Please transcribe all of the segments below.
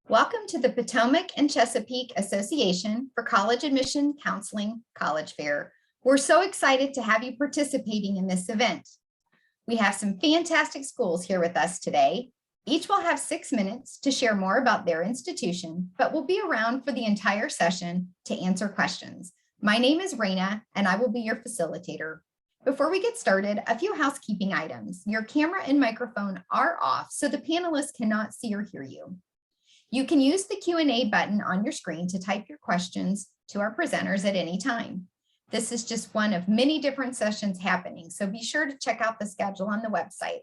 Welcome to the Potomac and Chesapeake Association for College Admission Counseling College Fair. We're so excited to have you participating in this event. We have some fantastic schools here with us today. Each will have 6 minutes to share more about their institution, but will be around for the entire session to answer questions. My name is Raina, and I will be your facilitator. Before we get started, a few housekeeping items. Your camera and microphone are off, so the panelists cannot see or hear you. You can use the Q&A button on your screen to type your questions to our presenters at any time. This is just one of many different sessions happening, so be sure to check out the schedule on the website.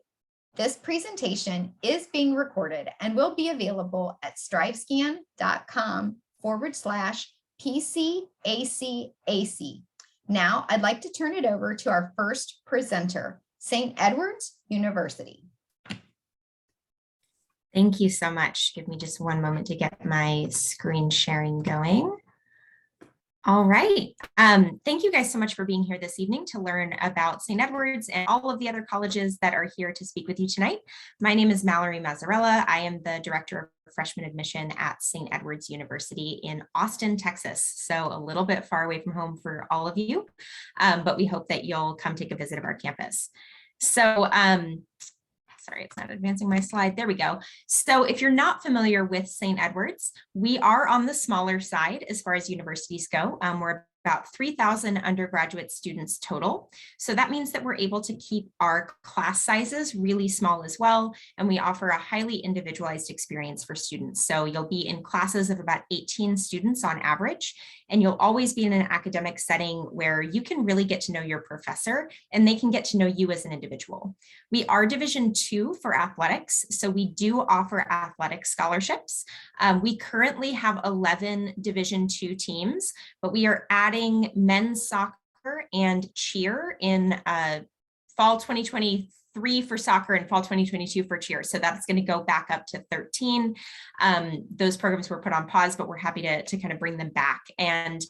This presentation is being recorded and will be available at strivescan.com/PCACAC. Now, I'd like to turn it over to our first presenter, St. Edward's University. Thank you so much. Give me just one moment to get my screen sharing going. All right. Thank you guys so much for being here this evening to learn about St. Edward's and all of the other colleges that are here to speak with you tonight. My name is Mallory Mazzarella. I am the Director of Freshman Admission at St. Edward's University in Austin, Texas. So a little bit far away from home for all of you, but we hope that you'll come take a visit of our campus. So, sorry, it's not advancing my slide. There we go. So if you're not familiar with St. Edward's, we are on the smaller side as far as universities go. We're about 3,000 undergraduate students total. So that means that we're able to keep our class sizes really small as well. And we offer a highly individualized experience for students. So you'll be in classes of about 18 students on average, and you'll always be in an academic setting where you can really get to know your professor and they can get to know you as an individual. We are Division II for athletics, so we do offer athletic scholarships. We currently have 11 Division II teams, but we are adding men's soccer and cheer in fall 2023 for soccer and fall 2022 for cheer. So that's going to go back up to 13. Those programs were put on pause, but we're happy to kind of bring them back. And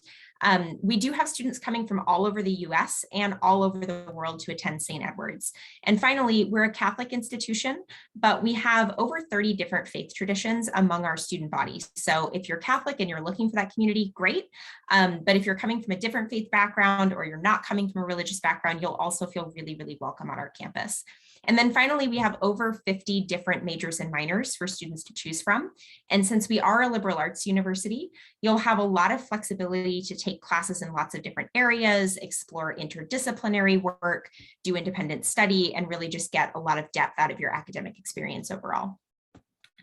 we do have students coming from all over the US and all over the world to attend St. Edward's. And finally, we're a Catholic institution, but we have over 30 different faith traditions among our student body. So if you're Catholic and you're looking for that community, great. But if you're coming from a different faith background or you're not coming from a religious background, you'll also feel really, really welcome on our campus. And then finally, we have over 50 different majors and minors for students to choose from. And since we are a liberal arts university, you'll have a lot of flexibility to take classes in lots of different areas, explore interdisciplinary work, do independent study, and really just get a lot of depth out of your academic experience overall.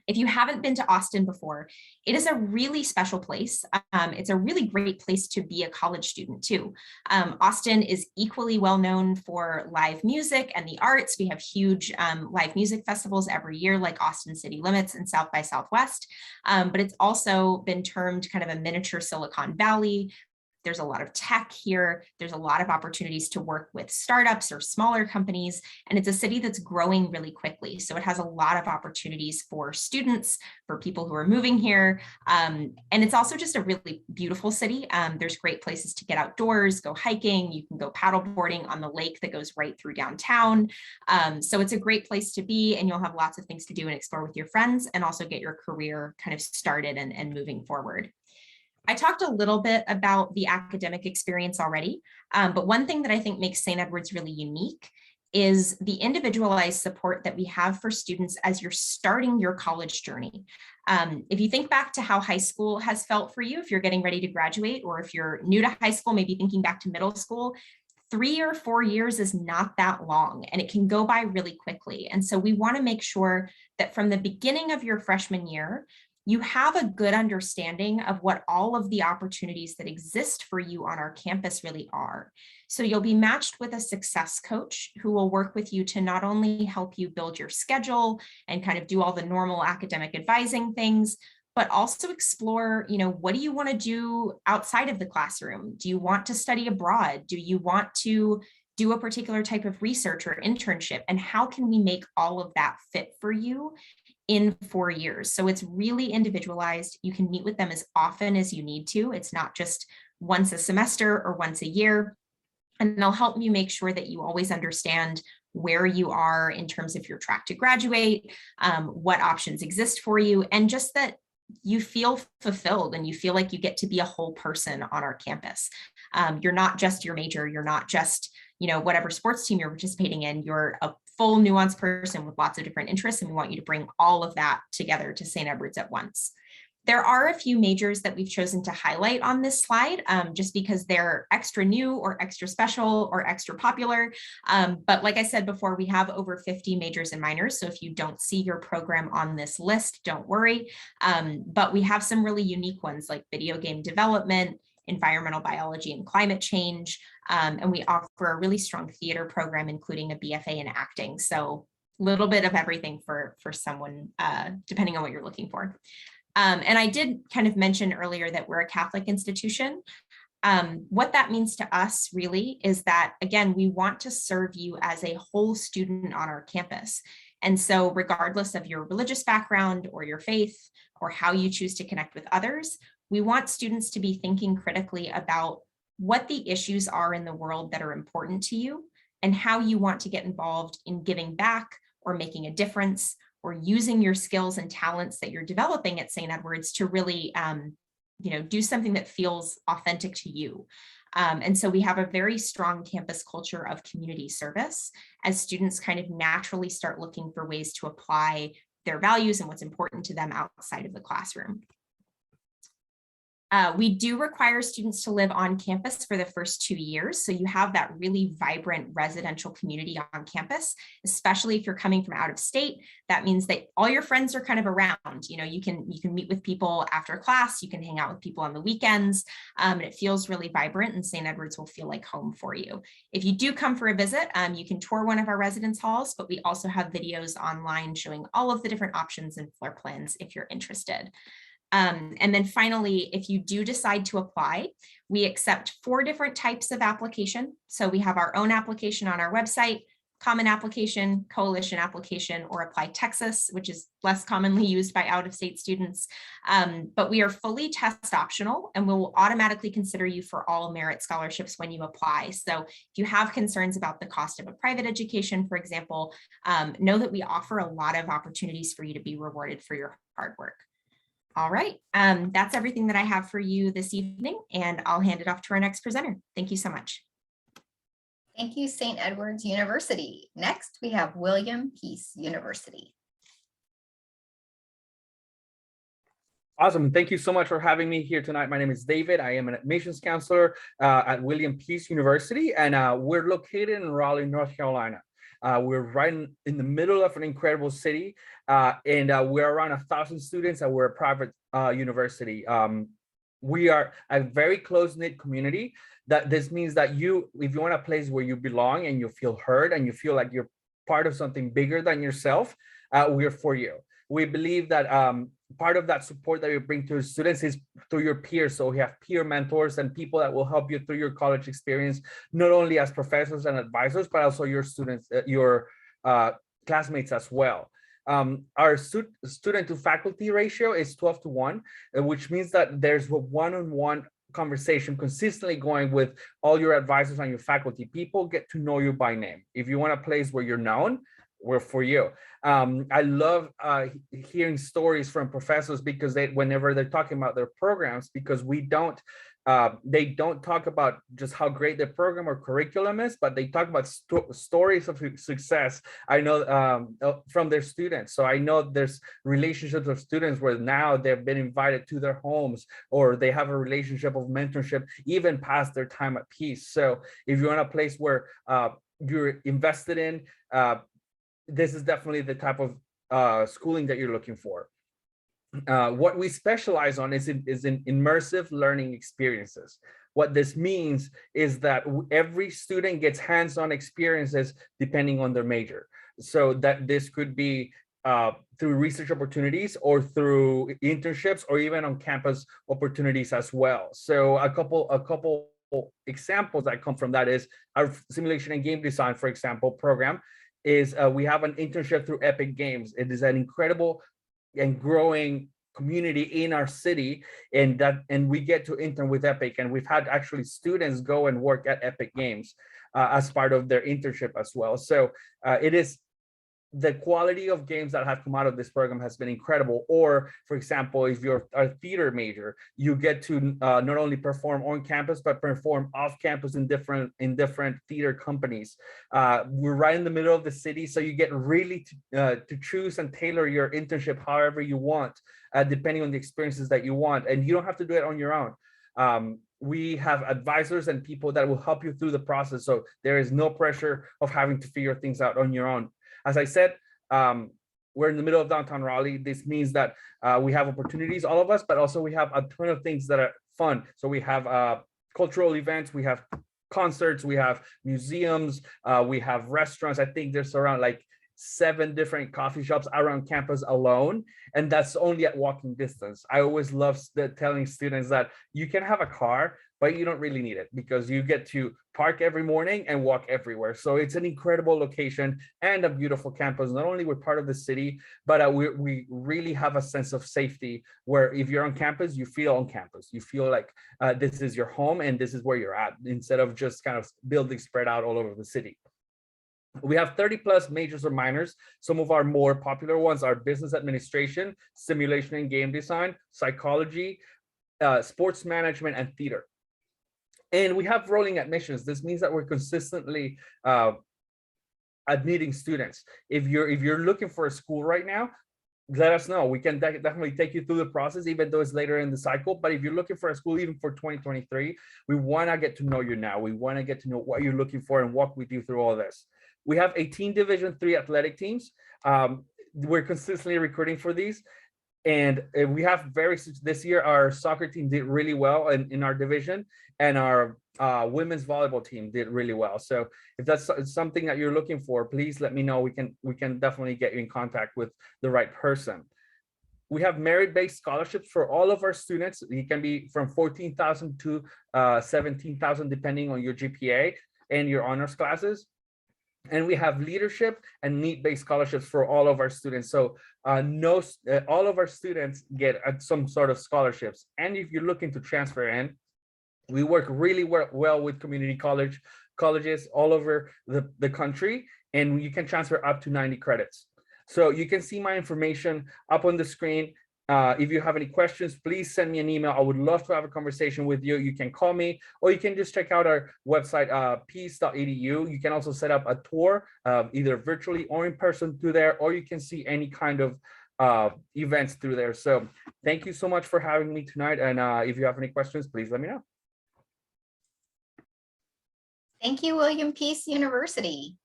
If you haven't been to Austin before, it is a really special place. It's a really great place to be a college student too. Austin is equally well known for live music and the arts. We have huge live music festivals every year, like Austin City Limits and South by Southwest. But it's also been termed kind of a miniature Silicon Valley. There's a lot of tech here. There's a lot of opportunities to work with startups or smaller companies. And it's a city that's growing really quickly. So it has a lot of opportunities for students, for people who are moving here. And it's also just a really beautiful city. There's great places to get outdoors, go hiking. You can go paddleboarding on the lake that goes right through downtown. So it's a great place to be, and you'll have lots of things to do and explore with your friends and also get your career kind of started and moving forward. I talked a little bit about the academic experience already, but one thing that I think makes St. Edward's really unique is the individualized support that we have for students as you're starting your college journey. If you think back to how high school has felt for you, if you're getting ready to graduate, or if you're new to high school, maybe thinking back to middle school, 3 or 4 years is not that long, and it can go by really quickly. And so we want to make sure that from the beginning of your freshman year, you have a good understanding of what all of the opportunities that exist for you on our campus really are. So you'll be matched with a success coach who will work with you to not only help you build your schedule and kind of do all the normal academic advising things, but also explore, what do you want to do outside of the classroom? Do you want to study abroad? Do you want to do a particular type of research or internship? And how can we make all of that fit for you in 4 years? So it's really individualized. You can meet with them as often as you need to. It's not just once a semester or once a year. And they'll help you make sure that you always understand where you are in terms of your track to graduate, what options exist for you, and just that you feel fulfilled and you feel like you get to be a whole person on our campus. You're not just your major, you're not just, whatever sports team you're participating in, you're a full nuanced person with lots of different interests, and we want you to bring all of that together to St. Edward's at once. There are a few majors that we've chosen to highlight on this slide, just because they're extra new or extra special or extra popular. But like I said before, we have over 50 majors and minors. So if you don't see your program on this list, don't worry. But we have some really unique ones like video game development, environmental biology and climate change. And we offer a really strong theater program, including a BFA in acting. So a little bit of everything for someone, depending on what you're looking for. And I did kind of mention earlier that we're a Catholic institution. What that means to us really is that, again, we want to serve you as a whole student on our campus. And so regardless of your religious background or your faith or how you choose to connect with others, we want students to be thinking critically about what the issues are in the world that are important to you and how you want to get involved in giving back or making a difference or using your skills and talents that you're developing at St. Edward's to really, do something that feels authentic to you. And so we have a very strong campus culture of community service as students kind of naturally start looking for ways to apply their values and what's important to them outside of the classroom. We do require students to live on campus for the first 2 years. So you have that really vibrant residential community on campus, especially if you're coming from out of state. That means that all your friends are kind of around. You can meet with people after class, you can hang out with people on the weekends, and it feels really vibrant, and St. Edward's will feel like home for you. If you do come for a visit, you can tour one of our residence halls, but we also have videos online showing all of the different options and floor plans if you're interested. And then finally, if you do decide to apply, we accept 4 different types of application. So we have our own application on our website, common application, coalition application, or Apply Texas, which is less commonly used by out-of-state students. But we are fully test optional, and we'll automatically consider you for all merit scholarships when you apply. So if you have concerns about the cost of a private education, for example, know that we offer a lot of opportunities for you to be rewarded for your hard work. All right, that's everything that I have for you this evening, and I'll hand it off to our next presenter. Thank you so much. Thank you, St. Edward's University. Next, we have William Peace University. Awesome. Thank you so much for having me here tonight. My name is David. I am an admissions counselor at William Peace University, and we're located in Raleigh, North Carolina. We're right in the middle of an incredible city, and we're around 1,000 students, and we're a private university. We are a very close-knit community. This means that if you want a place where you belong and you feel heard and you feel like you're part of something bigger than yourself, we're for you. We believe that part of that support that you bring to your students is through your peers. So we have peer mentors and people that will help you through your college experience, not only as professors and advisors, but also your students, your classmates as well. Our student to faculty ratio is 12:1, which means that there's a one-on-one conversation consistently going with all your advisors and your faculty. People get to know you by name. If you want a place where you're known, we're for you. I love hearing stories from professors because whenever they're talking about their programs, because they don't talk about just how great their program or curriculum is, but they talk about stories of success. I know from their students. So I know there's relationships of students where now they've been invited to their homes, or they have a relationship of mentorship even past their time at Peace. So if you're in a place where you're invested in, this is definitely the type of schooling that you're looking for. What we specialize on is in immersive learning experiences. What this means is that every student gets hands-on experiences depending on their major. So that this could be through research opportunities or through internships or even on campus opportunities as well. So a couple examples that come from that is our simulation and game design, for example, program is we have an internship through Epic Games. It is an incredible and growing community in our city, and we get to intern with Epic, and we've had actually students go and work at Epic Games as part of their internship as well. So it is the quality of games that have come out of this program has been incredible. Or, for example, if you're a theater major, you get to not only perform on campus, but perform off campus in different theater companies. We're right in the middle of the city, so you get really to choose and tailor your internship however you want, depending on the experiences that you want. And you don't have to do it on your own. We have advisors and people that will help you through the process. So there is no pressure of having to figure things out on your own. As I said, we're in the middle of downtown Raleigh. This means that we have opportunities, all of us, but also we have a ton of things that are fun. So we have cultural events, we have concerts, we have museums, we have restaurants. I think there's around like 7 different coffee shops around campus alone, and that's only at walking distance. I always love telling students that you can have a car, but you don't really need it because you get to park every morning and walk everywhere. So it's an incredible location and a beautiful campus. Not only we're part of the city, but we really have a sense of safety where if you're on campus, you feel on campus. You feel like this is your home and this is where you're at, instead of just kind of buildings spread out all over the city. We have 30 plus majors or minors. Some of our more popular ones are business administration, simulation and game design, psychology, sports management, and theater. And we have rolling admissions. This means that we're consistently admitting students. If you're looking for a school right now, let us know. We can definitely take you through the process, even though it's later in the cycle. But if you're looking for a school, even for 2023, we want to get to know you now. We want to get to know what you're looking for and walk with you through all this. We have 18 Division III athletic teams. We're consistently recruiting for these. And we have this year, our soccer team did really well in our division, and our women's volleyball team did really well. So if that's something that you're looking for, please let me know. We can definitely get you in contact with the right person. We have merit-based scholarships for all of our students. It can be from 14,000 to 17,000, depending on your GPA and your honors classes. And we have leadership and need-based scholarships for all of our students. So all of our students get some sort of scholarships. And if you're looking to transfer in, we work really well with community colleges all over the country, and you can transfer up to 90 credits. So you can see my information up on the screen. If you have any questions, please send me an email. I would love to have a conversation with you. You can call me, or you can just check out our website, peace.edu. You can also set up a tour, either virtually or in person through there, or you can see any kind of events through there. So thank you so much for having me tonight. And if you have any questions, please let me know. Thank you, William Peace University.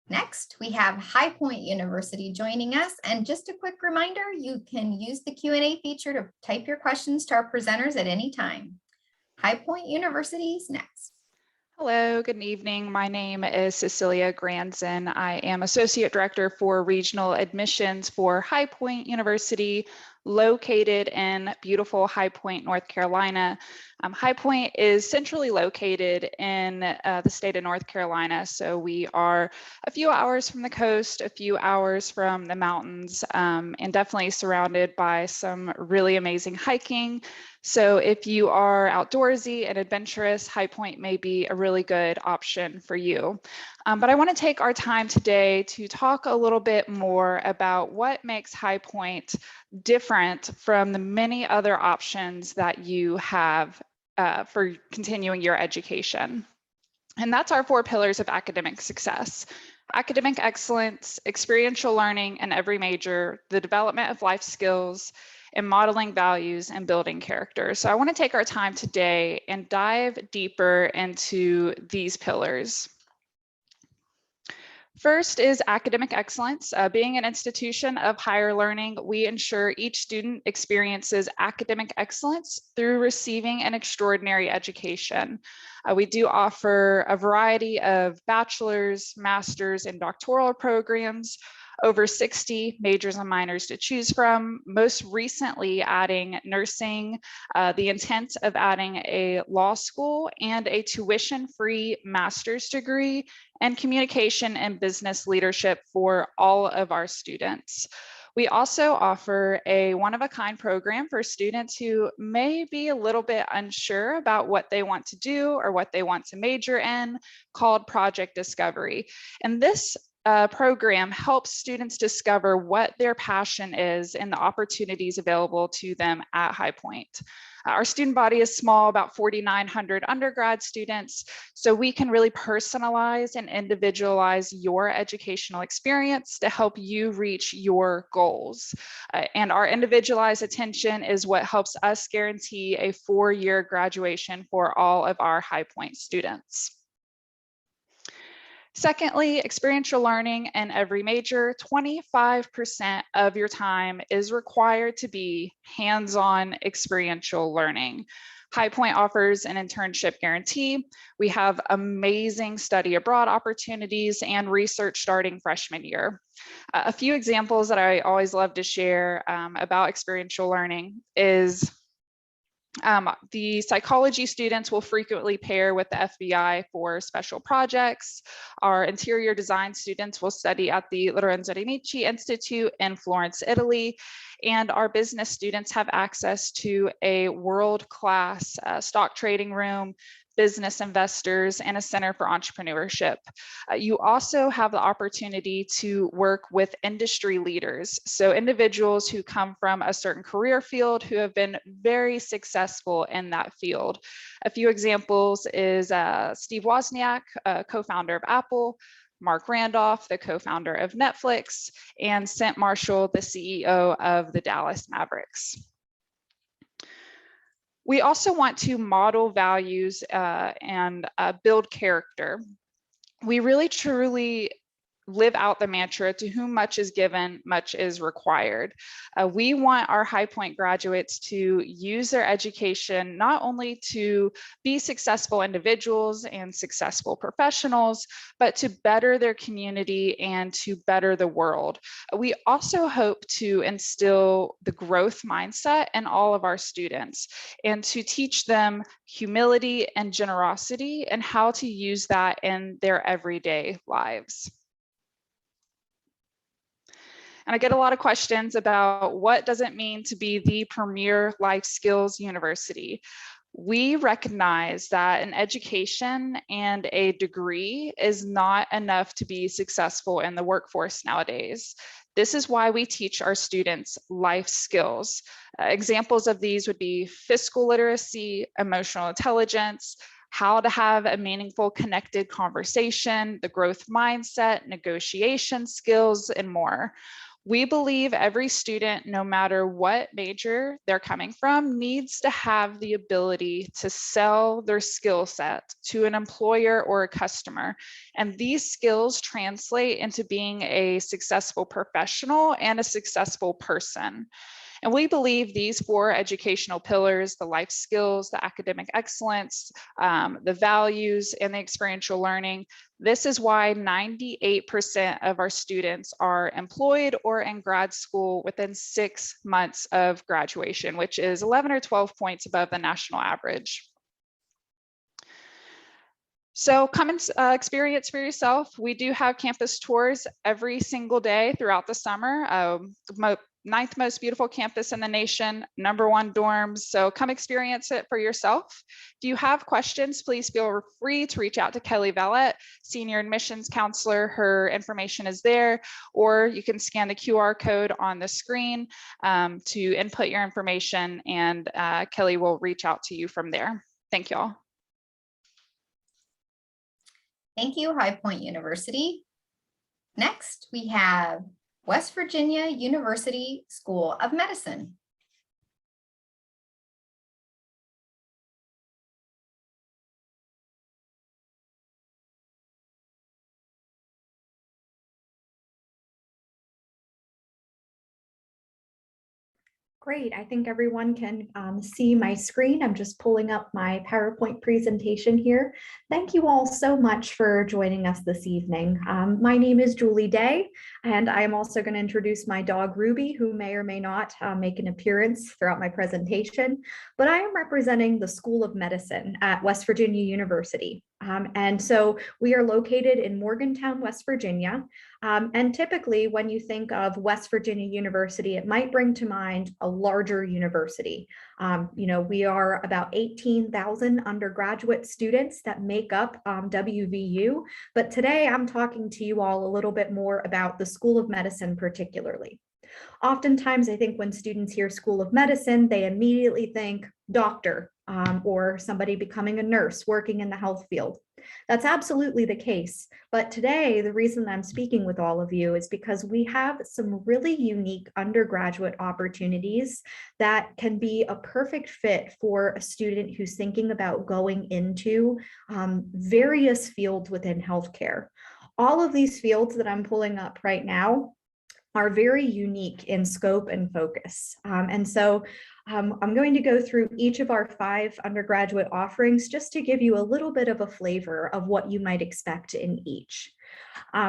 Next, we have High Point University joining us. And just a quick reminder, you can use the Q&A feature to type your questions to our presenters at any time. High Point University is next. Hello, good evening. My name is Cecilia Granson. I am Associate Director for Regional Admissions for High Point University, located in beautiful High Point, North Carolina. High Point is centrally located in the state of North Carolina. So we are a few hours from the coast, a few hours from the mountains, and definitely surrounded by some really amazing hiking. So if you are outdoorsy and adventurous, High Point may be a really good option for you. But I want to take our time today to talk a little bit more about what makes High Point different from the many other options that you have for continuing your education. And that's our 4 pillars of academic success: academic excellence, experiential learning in every major, the development of life skills, and modeling values and building character. So I want to take our time today and dive deeper into these pillars. First is academic excellence. Being an institution of higher learning, we ensure each student experiences academic excellence through receiving an extraordinary education. We do offer a variety of bachelor's, master's, and doctoral programs, over 60 majors and minors to choose from, most recently adding nursing, the intent of adding a law school and a tuition-free master's degree, and communication and business leadership for all of our students. We also offer a one-of-a-kind program for students who may be a little bit unsure about what they want to do or what they want to major in, called Project Discovery. And this program helps students discover what their passion is and the opportunities available to them at High Point. Our student body is small, about 4,900 undergrad students, so we can really personalize and individualize your educational experience to help you reach your goals. And our individualized attention is what helps us guarantee a 4-year graduation for all of our High Point students. Secondly, experiential learning in every major, 25% of your time is required to be hands-on experiential learning. High Point offers an internship guarantee. We have amazing study abroad opportunities and research starting freshman year. A few examples that I always love to share about experiential learning is the psychology students will frequently pair with the FBI for special projects. Our interior design students will study at the Lorenzo de' Medici Institute in Florence, Italy. And our business students have access to a world-class stock trading room, business investors, and a center for entrepreneurship. You also have the opportunity to work with industry leaders. So individuals who come from a certain career field who have been very successful in that field. A few examples is Steve Wozniak, co-founder of Apple, Mark Randolph, the co-founder of Netflix, and Sent Marshall, the CEO of the Dallas Mavericks. We also want to model values and build character. We really truly live out the mantra, to whom much is given, much is required. We want our High Point graduates to use their education not only to be successful individuals and successful professionals, but to better their community and to better the world. We also hope to instill the growth mindset in all of our students and to teach them humility and generosity and how to use that in their everyday lives. And I get a lot of questions about what does it mean to be the premier life skills university. We recognize that an education and a degree is not enough to be successful in the workforce nowadays. This is why we teach our students life skills. Examples of these would be fiscal literacy, emotional intelligence, how to have a meaningful connected conversation, the growth mindset, negotiation skills, and more. We believe every student, no matter what major they're coming from, needs to have the ability to sell their skill set to an employer or a customer. And these skills translate into being a successful professional and a successful person. And we believe these 4 educational pillars, the life skills, the academic excellence, the values, and the experiential learning, this is why 98% of our students are employed or in grad school within 6 months of graduation, which is 11 or 12 points above the national average. So come and experience for yourself. We do have campus tours every single day throughout the summer. 9th most beautiful campus in the nation, #1 dorms. So come experience it for yourself. If you have questions, please feel free to reach out to Kelly Vallette, Senior Admissions Counselor. Her information is there, or you can scan the QR code on the screen to input your information, and Kelly will reach out to you from there. Thank you all. Thank you, High Point University. Next, we have West Virginia University School of Medicine. Great, I think everyone can see my screen. I'm just pulling up my PowerPoint presentation here. Thank you all so much for joining us this evening. My name is Julie Day, and I am also going to introduce my dog Ruby, who may or may not make an appearance throughout my presentation. But I am representing the School of Medicine at West Virginia University. And so we are located in Morgantown, West Virginia. And typically when you think of West Virginia University, it might bring to mind a larger university. We are about 18,000 undergraduate students that make up WVU. But today I'm talking to you all a little bit more about the School of Medicine particularly. Oftentimes, I think when students hear School of Medicine, they immediately think doctor or somebody becoming a nurse working in the health field. That's absolutely the case. But today, the reason I'm speaking with all of you is because we have some really unique undergraduate opportunities that can be a perfect fit for a student who's thinking about going into various fields within healthcare. All of these fields that I'm pulling up right now are very unique in scope and focus. And so I'm going to go through each of our 5 undergraduate offerings just to give you a little bit of a flavor of what you might expect in each.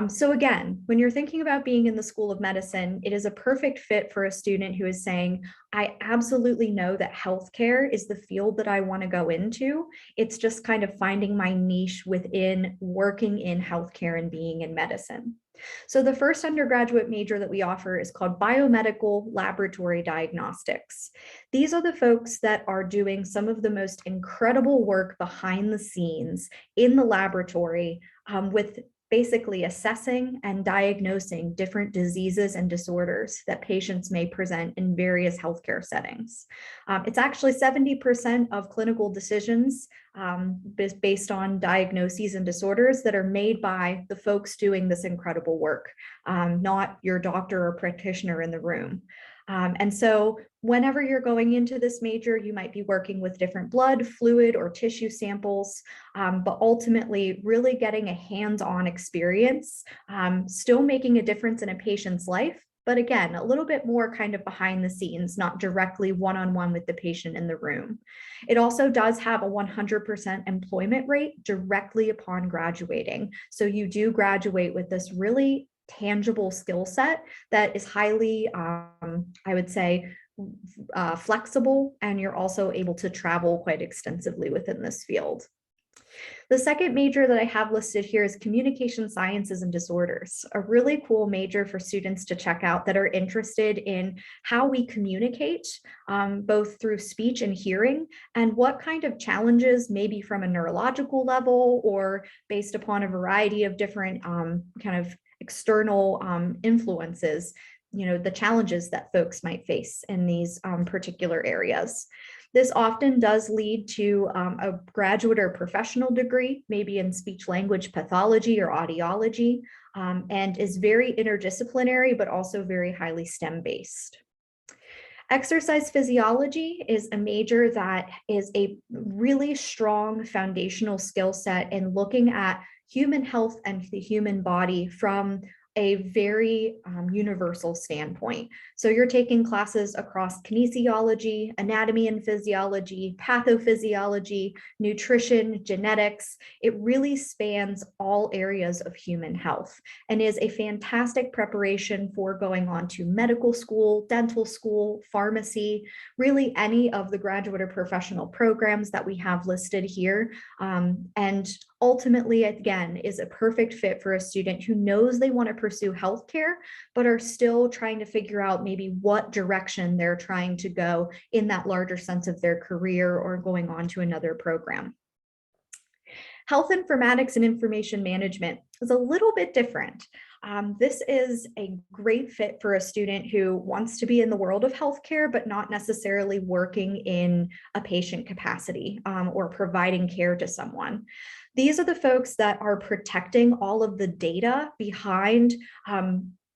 So again, when you're thinking about being in the School of Medicine, it is a perfect fit for a student who is saying, I absolutely know that healthcare is the field that I want to go into. It's just kind of finding my niche within working in healthcare and being in medicine. So the first undergraduate major that we offer is called Biomedical Laboratory Diagnostics. These are the folks that are doing some of the most incredible work behind the scenes in the laboratory with basically assessing and diagnosing different diseases and disorders that patients may present in various healthcare settings. It's actually 70% of clinical decisions based on diagnoses and disorders that are made by the folks doing this incredible work, not your doctor or practitioner in the room. And so whenever you're going into this major, you might be working with different blood, fluid, or tissue samples, but ultimately really getting a hands-on experience, still making a difference in a patient's life, but again, a little bit more kind of behind the scenes, not directly one-on-one with the patient in the room. It also does have a 100% employment rate directly upon graduating. So you do graduate with this really tangible skill set that is highly, I would say, flexible, and you're also able to travel quite extensively within this field. The second major that I have listed here is Communication Sciences and Disorders, a really cool major for students to check out that are interested in how we communicate, both through speech and hearing, and what kind of challenges, maybe from a neurological level or based upon a variety of different kind of external influences, the challenges that folks might face in these particular areas. This often does lead to a graduate or professional degree, maybe in speech language pathology or audiology, and is very interdisciplinary, but also very highly STEM-based. Exercise physiology is a major that is a really strong foundational skill set in looking at human health and the human body from a very universal standpoint. So you're taking classes across kinesiology, anatomy and physiology, pathophysiology, nutrition, genetics. It really spans all areas of human health and is a fantastic preparation for going on to medical school, dental school, pharmacy, really any of the graduate or professional programs that we have listed here. And ultimately, again, is a perfect fit for a student who knows they want to pursue healthcare, but are still trying to figure out maybe what direction they're trying to go in that larger sense of their career or going on to another program. Health informatics and information management is a little bit different. This is a great fit for a student who wants to be in the world of healthcare, but not necessarily working in a patient capacity or providing care to someone. These are the folks that are protecting all of the data behind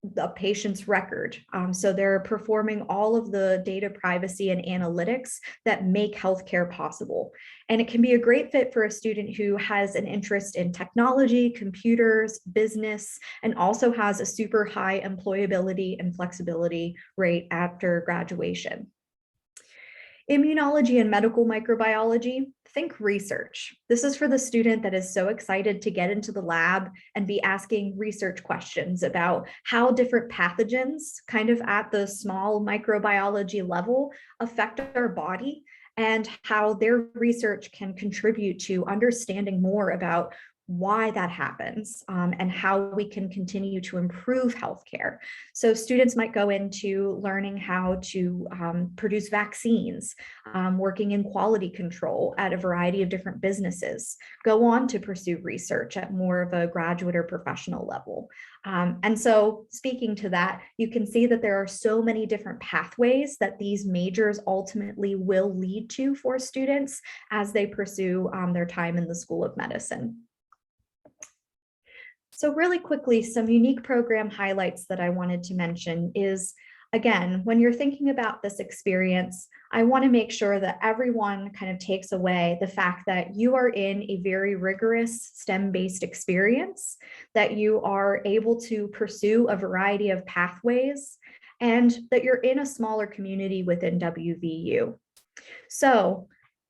the patient's record. So they're performing all of the data privacy and analytics that make healthcare possible. And it can be a great fit for a student who has an interest in technology, computers, business, and also has a super high employability and flexibility rate after graduation. Immunology and medical microbiology, think research. This is for the student that is so excited to get into the lab and be asking research questions about how different pathogens, kind of at the small microbiology level, affect our body and how their research can contribute to understanding more about why that happens and how we can continue to improve healthcare. So students might go into learning how to produce vaccines, working in quality control at a variety of different businesses, go on to pursue research at more of a graduate or professional level. And so speaking to that, you can see that there are so many different pathways that these majors ultimately will lead to for students as they pursue their time in the School of Medicine. So really quickly, some unique program highlights that I wanted to mention is, again, when you're thinking about this experience, I want to make sure that everyone kind of takes away the fact that you are in a very rigorous STEM-based experience, that you are able to pursue a variety of pathways, and that you're in a smaller community within WVU. So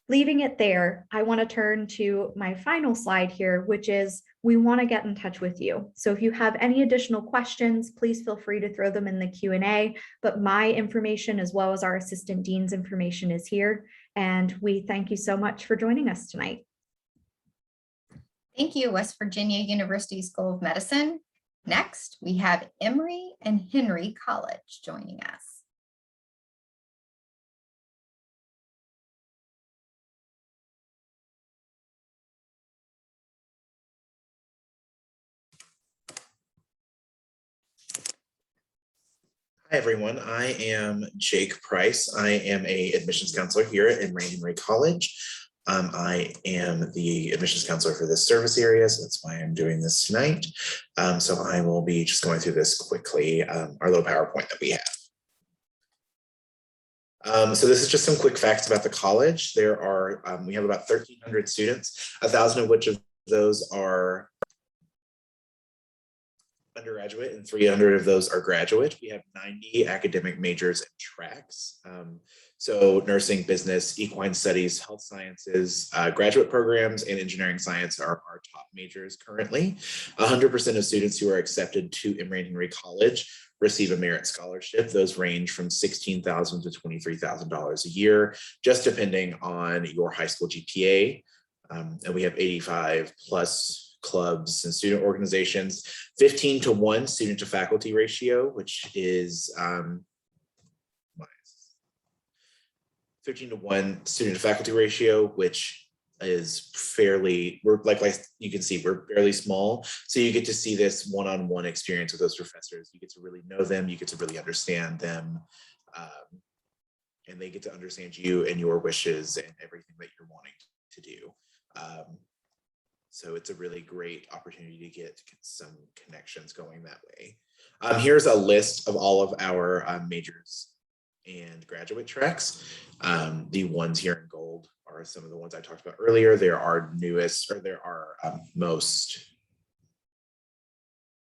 leaving it there, I want to turn to my final slide here, which is we want to get in touch with you. So if you have any additional questions, please feel free to throw them in the Q&A, but my information as well as our Assistant Dean's information is here. And we thank you so much for joining us tonight. Thank you, West Virginia University School of Medicine. Next, we have Emory and Henry College joining us. Hi, everyone. I am Jake Price. I am an admissions counselor here at Emory College. I am the admissions counselor for this service area, so that's why I'm doing this tonight. So I will be just going through this quickly, our little PowerPoint that we have. So this is just some quick facts about the college. There are, we have about 1,300 students, 1,000 of which of those are undergraduate and 300 of those are graduate. We have 90 academic majors and tracks. So nursing, business, equine studies, health sciences, graduate programs, and engineering science are our top majors currently. 100% of students who are accepted to Emory and Henry College receive a merit scholarship. Those range from $16,000 to $23,000 a year, just depending on your high school GPA. And we have 85 plus clubs and student organizations, 15-to-1 student to faculty ratio, which is 15-to-1 student to faculty ratio, which is fairly, we're like you can see, we're fairly small. So you get to see this one-on-one experience with those professors. You get to really know them, you get to really understand them, and they get to understand you and your wishes and everything that you're wanting to do. So it's a really great opportunity to get some connections going that way. Here's a list of all of our majors and graduate tracks. The ones here in gold are some of the ones I talked about earlier. There are newest, or there are most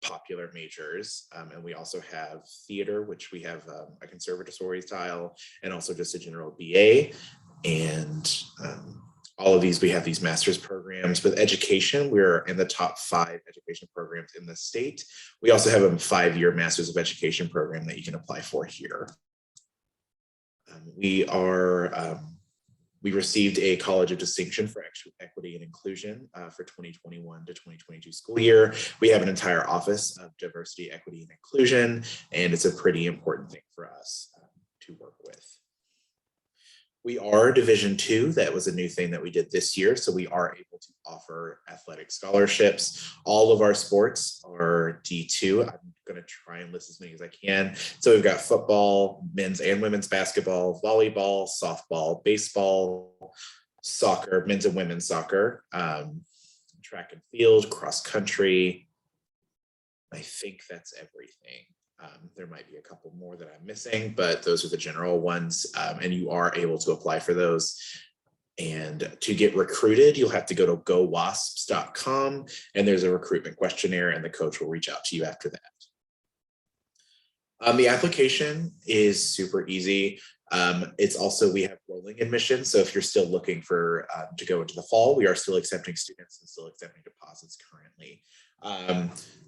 popular majors. And we also have theater, which we have a conservatory style, and also just a general BA. And all of these, we have these master's programs. With education, we're in the top 5 education programs in the state. We also have a 5-year master's of education program that you can apply for here. We received a College of Distinction for Equity and Inclusion for 2021 to 2022 school year. We have an entire office of diversity, equity, and inclusion, and it's a pretty important thing for us to work with. We are Division II. That was a new thing that we did this year. So we are able to offer athletic scholarships. All of our sports are D2. I'm going to try and list as many as I can. So we've got football, men's and women's basketball, volleyball, softball, baseball, soccer, men's and women's soccer, track and field, cross country. I think that's everything. There might be a couple more that I'm missing, but those are the general ones, and you are able to apply for those. And to get recruited, you'll have to go to gowasps.com, and there's a recruitment questionnaire, and the coach will reach out to you after that. The application is super easy. It's also, we have rolling admission. So if you're still looking for to go into the fall, we are still accepting students and still accepting deposits currently.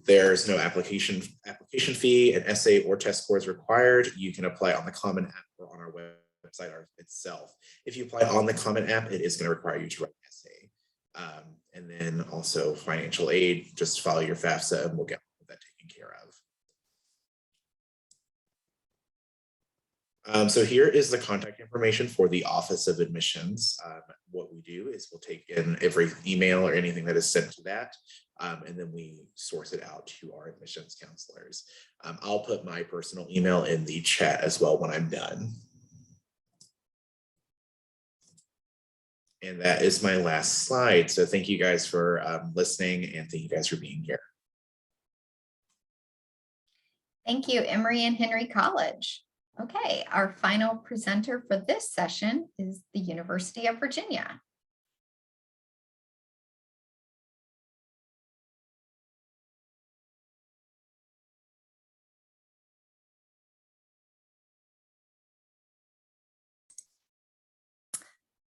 There's no application fee, an essay or test scores required. You can apply on the Common App or on our website itself. If you apply on the Common App, it is going to require you to write an essay. And then also financial aid, just follow your FAFSA and we'll get that taken care of. So here is the contact information for the Office of Admissions. What we do is we'll take in every email or anything that is sent to that, and then we source it out to our admissions counselors. I'll put my personal email in the chat as well when I'm done. And that is my last slide. So thank you guys for listening, and thank you guys for being here. Thank you, Emory and Henry College. Okay, our final presenter for this session is the University of Virginia.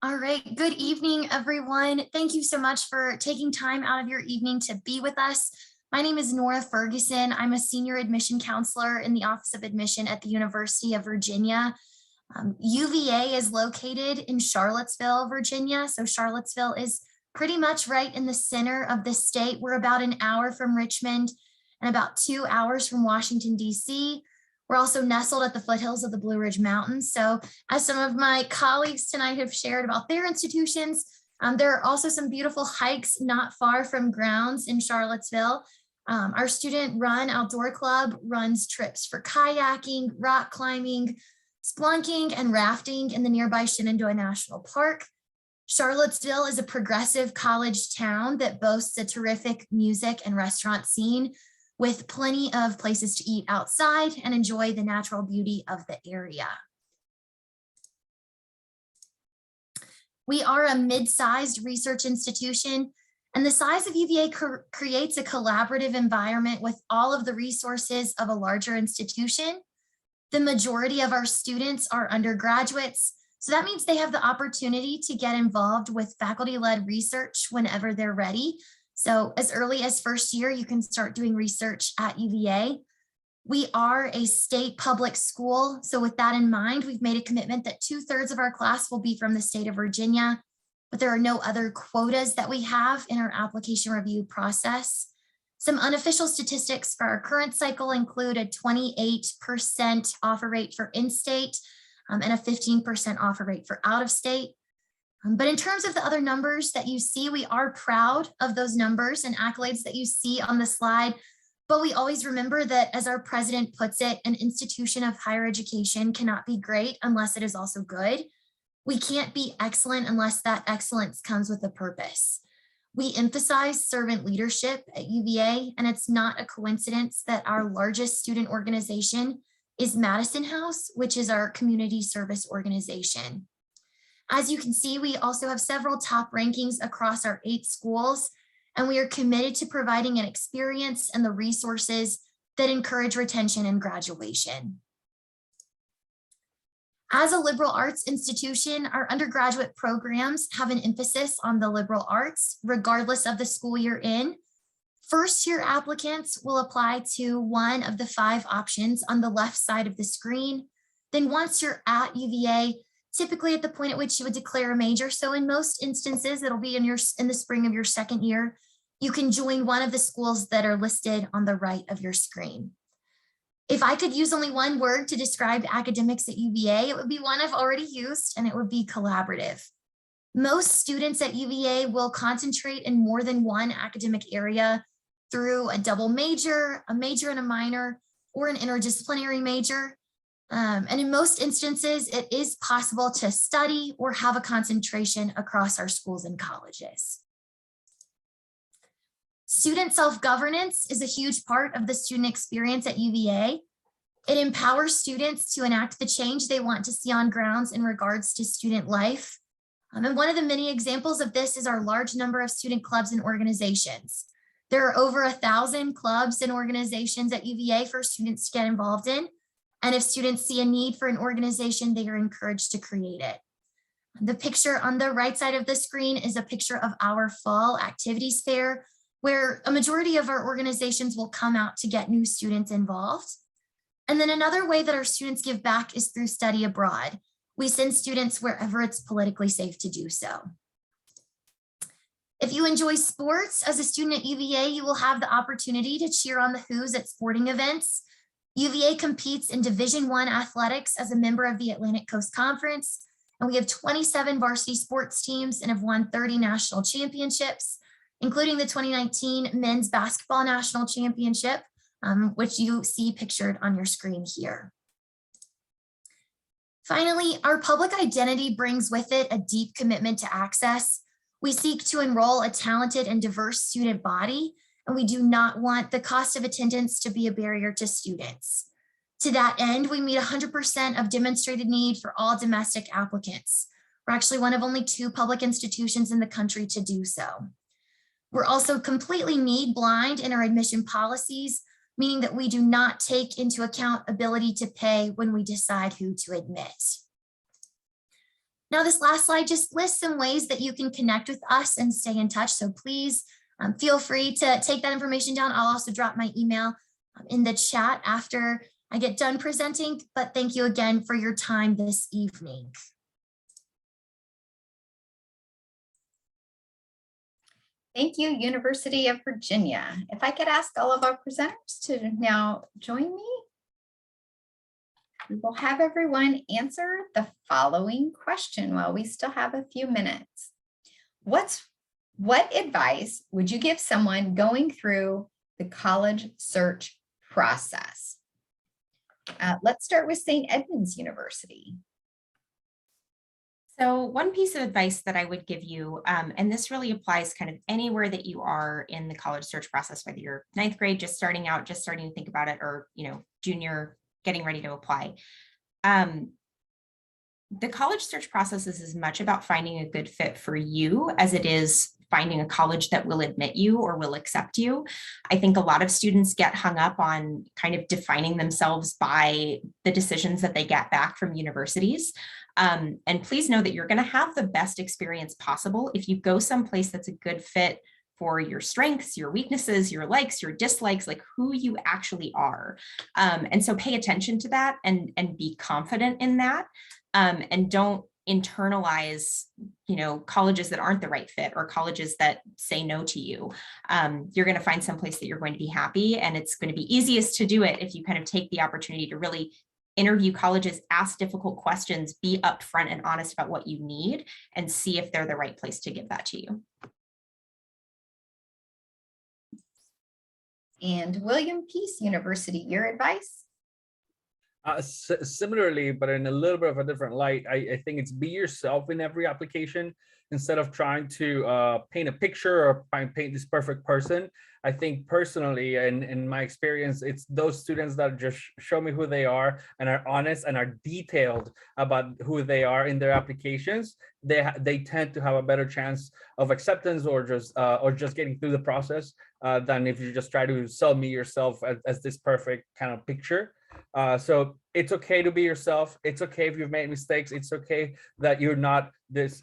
All right, good evening, everyone. Thank you so much for taking time out of your evening to be with us. My name is Nora Ferguson. I'm a senior admission counselor in the Office of Admission at the University of Virginia. UVA is located in Charlottesville, Virginia. So Charlottesville is pretty much right in the center of the state. We're about an hour from Richmond and about 2 hours from Washington, D.C. We're also nestled at the foothills of the Blue Ridge Mountains. So as some of my colleagues tonight have shared about their institutions, there are also some beautiful hikes not far from grounds in Charlottesville. Our student run outdoor club runs trips for kayaking, rock climbing, splunking, and rafting in the nearby Shenandoah National Park. Charlottesville is a progressive college town that boasts a terrific music and restaurant scene with plenty of places to eat outside and enjoy the natural beauty of the area. We are a mid-sized research institution, and the size of UVA creates a collaborative environment with all of the resources of a larger institution. The majority of our students are undergraduates, so that means they have the opportunity to get involved with faculty-led research whenever they're ready. So as early as first year, you can start doing research at UVA. We are a state public school. So with that in mind, we've made a commitment that 2/3 of our class will be from the state of Virginia, but there are no other quotas that we have in our application review process. Some unofficial statistics for our current cycle include a 28% offer rate for in-state and a 15% offer rate for out-of-state. But in terms of the other numbers that you see, we are proud of those numbers and accolades that you see on the slide. But we always remember that, as our president puts it, an institution of higher education cannot be great unless it is also good. We can't be excellent unless that excellence comes with a purpose. We emphasize servant leadership at UVA, and it's not a coincidence that our largest student organization is Madison House, which is our community service organization. As you can see, we also have several top rankings across our 8 schools, and we are committed to providing an experience and the resources that encourage retention and graduation. As a liberal arts institution, our undergraduate programs have an emphasis on the liberal arts, regardless of the school you're in. First-year applicants will apply to one of the 5 options on the left side of the screen. Then once you're at UVA, typically at the point at which you would declare a major, so in most instances, it'll be in the spring of your second year, you can join one of the schools that are listed on the right of your screen. If I could use only one word to describe academics at UVA, it would be one I've already used, and it would be collaborative. Most students at UVA will concentrate in more than one academic area through a double major, a major and a minor, or an interdisciplinary major. And in most instances, it is possible to study or have a concentration across our schools and colleges. Student self-governance is a huge part of the student experience at UVA. It empowers students to enact the change they want to see on grounds in regards to student life. And one of the many examples of this is our large number of student clubs and organizations. There are over 1,000 clubs and organizations at UVA for students to get involved in. And if students see a need for an organization, they are encouraged to create it. The picture on the right side of the screen is a picture of our fall activities fair, where a majority of our organizations will come out to get new students involved. And then another way that our students give back is through study abroad. We send students wherever it's politically safe to do so. If you enjoy sports as a student at UVA, you will have the opportunity to cheer on the Who's at sporting events. UVA competes in Division I athletics as a member of the Atlantic Coast Conference, and we have 27 varsity sports teams and have won 30 national championships, including the 2019 Men's Basketball National Championship, which you see pictured on your screen here. Finally, our public identity brings with it a deep commitment to access. We seek to enroll a talented and diverse student body, and we do not want the cost of attendance to be a barrier to students. To that end, we meet 100% of demonstrated need for all domestic applicants. We're actually one of only 2 public institutions in the country to do so. We're also completely need blind in our admission policies, meaning that we do not take into account ability to pay when we decide who to admit. Now, this last slide just lists some ways that you can connect with us and stay in touch. So please feel free to take that information down. I'll also drop my email in the chat after I get done presenting, but thank you again for your time this evening. Thank you, University of Virginia. If I could ask all of our presenters to now join me. We will have everyone answer the following question while we still have a few minutes. What advice would you give someone going through the college search process? Let's start with St. Edmunds University. So one piece of advice that I would give you, and this really applies kind of anywhere that you are in the college search process, whether you're 9th grade, just starting out, just starting to think about it, or junior, getting ready to apply. The college search process is as much about finding a good fit for you as it is finding a college that will admit you or will accept you. I think a lot of students get hung up on kind of defining themselves by the decisions that they get back from universities. And please know that you're going to have the best experience possible if you go someplace that's a good fit for your strengths, your weaknesses, your likes, your dislikes, like who you actually are. And so pay attention to that and be confident in that. And don't internalize, colleges that aren't the right fit or colleges that say no to you. You're going to find someplace that you're going to be happy, and it's going to be easiest to do it if you kind of take the opportunity to really interview colleges, ask difficult questions, be upfront and honest about what you need, and see if they're the right place to give that to you. And William Peace University, your advice? Similarly, but in a little bit of a different light, I think it's be yourself in every application instead of trying to paint a picture or paint this perfect person. I think personally, and in my experience, it's those students that just show me who they are and are honest and are detailed about who they are in their applications. They tend to have a better chance of acceptance or just getting through the process than if you just try to sell me yourself as this perfect kind of picture. So it's okay to be yourself. It's okay if you've made mistakes. It's okay that you're not this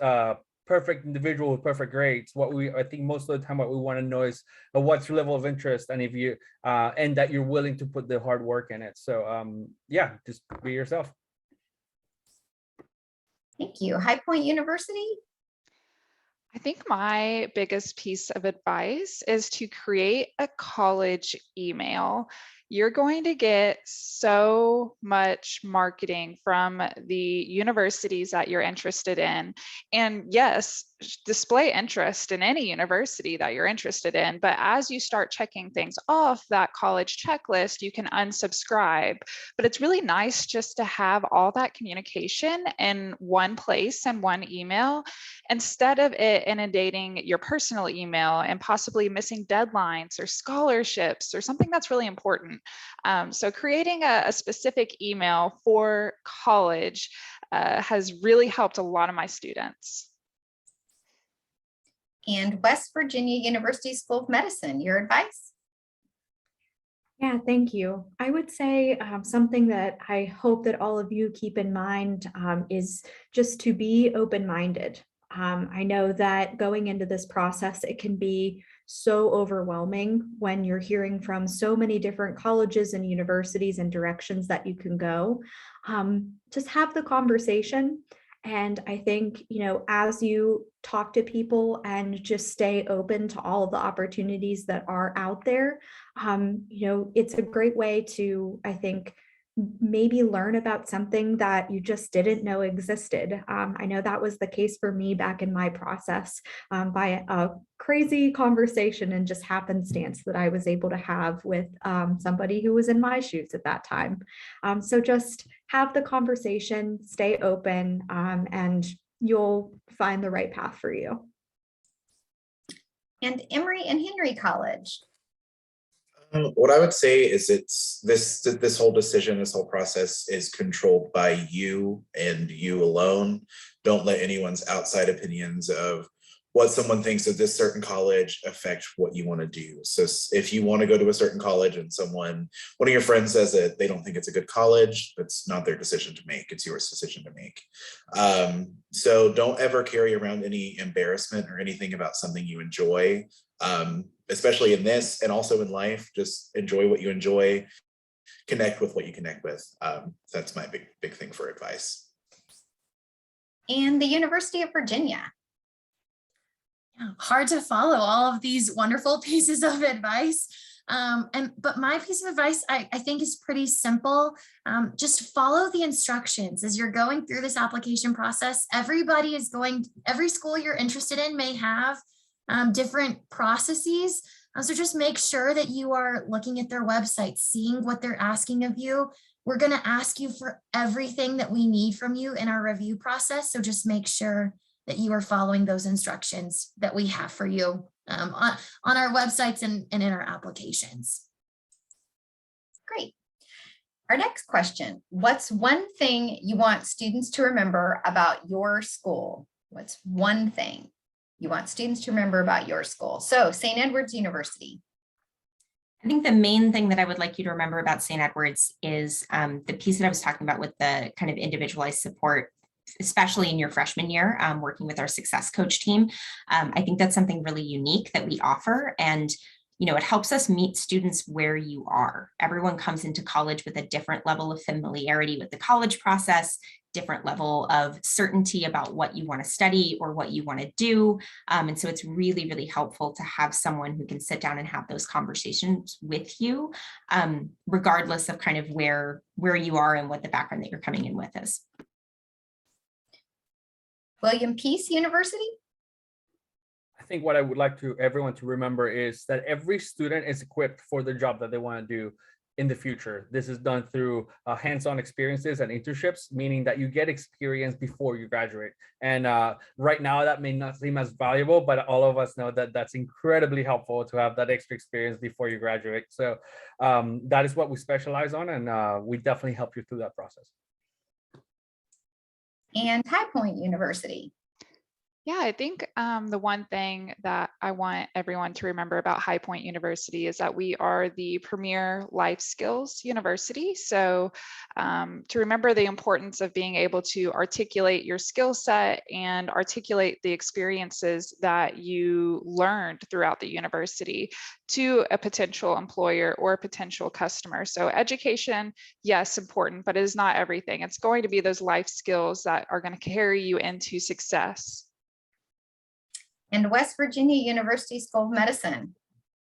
perfect individual with perfect grades. I think most of the time what we want to know is what's your level of interest, and if you and that you're willing to put the hard work in it. So yeah, just be yourself. Thank you. High Point University. I think my biggest piece of advice is to create a college email. You're going to get so much marketing from the universities that you're interested in. And yes, display interest in any university that you're interested in. But as you start checking things off that college checklist, you can unsubscribe. But it's really nice just to have all that communication in one place and one email, instead of it inundating your personal email and possibly missing deadlines or scholarships or something that's really important. So creating a specific email for college has really helped a lot of my students. And West Virginia University School of Medicine, your advice? Yeah, thank you. I would say something that I hope that all of you keep in mind is just to be open-minded. I know that going into this process, it can be so overwhelming when you're hearing from so many different colleges and universities and directions that you can go. Just have the conversation. And I think, as you talk to people and just stay open to all of the opportunities that are out there, it's a great way to, I think, maybe learn about something that you just didn't know existed. I know that was the case for me back in my process by a crazy conversation and just happenstance that I was able to have with somebody who was in my shoes at that time. So just have the conversation, stay open, and you'll find the right path for you. And Emory and Henry College. What I would say is this whole decision, this whole process is controlled by you and you alone. Don't let anyone's outside opinions of what someone thinks of this certain college affect what you want to do. So if you want to go to a certain college and one of your friends says that they don't think it's a good college, that's not their decision to make. It's your decision to make. So don't ever carry around any embarrassment or anything about something you enjoy. Especially in this and also in life, just enjoy what you enjoy, connect with what you connect with. That's my big thing for advice. And the University of Virginia. Yeah, hard to follow all of these wonderful pieces of advice. But my piece of advice, I think, is pretty simple. Just follow the instructions as you're going through this application process. Every school you're interested in may have different processes. So just make sure that you are looking at their website, seeing what they're asking of you. We're going to ask you for everything that we need from you in our review process. So just make sure that you are following those instructions that we have for you on our websites and in our applications. Great. Our next question, what's one thing you want students to remember about your school? What's one thing you want students to remember about your school? So St. Edward's University. I think the main thing that I would like you to remember about St. Edward's is the piece that I was talking about with the kind of individualized support, especially in your freshman year, working with our success coach team. I think that's something really unique that we offer. And it helps us meet students where you are. Everyone comes into college with a different level of familiarity with the college process, different level of certainty about what you want to study or what you want to do. And so it's really, really helpful to have someone who can sit down and have those conversations with you, regardless of kind of where you are and what the background that you're coming in with is. William Peace University. I think what I would like everyone to remember is that every student is equipped for the job that they want to do in the future. This is done through hands-on experiences and internships, meaning that you get experience before you graduate. And right now that may not seem as valuable, but all of us know that that's incredibly helpful to have that extra experience before you graduate. So that is what we specialize on, and we definitely help you through that process. And High Point University. Yeah, I think the one thing that I want everyone to remember about High Point University is that we are the premier life skills university. So to remember the importance of being able to articulate your skill set and articulate the experiences that you learned throughout the university to a potential employer or a potential customer. So education, yes, important, but it is not everything. It's going to be those life skills that are going to carry you into success. And West Virginia University School of Medicine.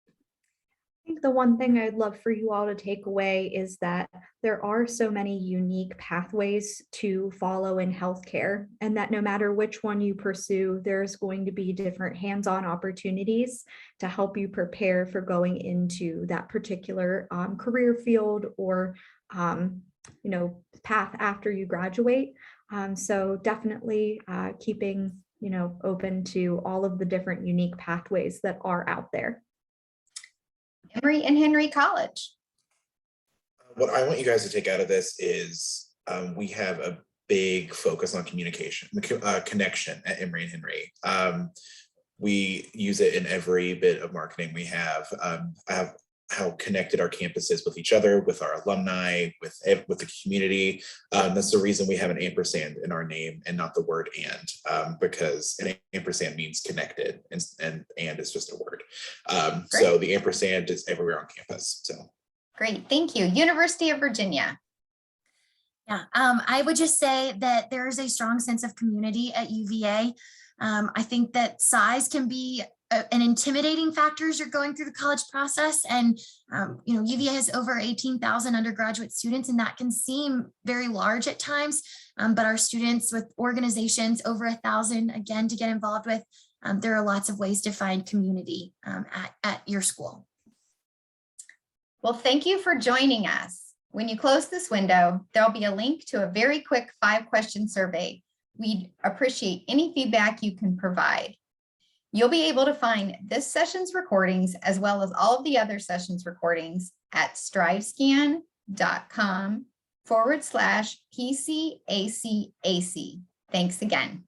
I think the one thing I'd love for you all to take away is that there are so many unique pathways to follow in healthcare, and that no matter which one you pursue, there's going to be different hands-on opportunities to help you prepare for going into that particular career field or path after you graduate. So definitely keeping open to all of the different unique pathways that are out there. Emory and Henry College. What I want you guys to take out of this is we have a big focus on communication, connection at Emory and Henry. We use it in every bit of marketing we have. I have how connected our campus is with each other, with our alumni, with the community. That's the reason we have an ampersand in our name and not the word and, because an ampersand means connected, and is just a word. So the ampersand is everywhere on campus. So Great, thank you. University of Virginia. Yeah, I would just say that there is a strong sense of community at UVA. I think that size can be an intimidating factor as you're going through the college process. And, UVA has over 18,000 undergraduate students, and that can seem very large at times. But our students with organizations over 1,000, again, to get involved with, there are lots of ways to find community at your school. Well, thank you for joining us. When you close this window, there'll be a link to a very quick 5-question survey. We'd appreciate any feedback you can provide. You'll be able to find this session's recordings as well as all of the other sessions recordings at strivescan.com/PCACAC. Thanks again.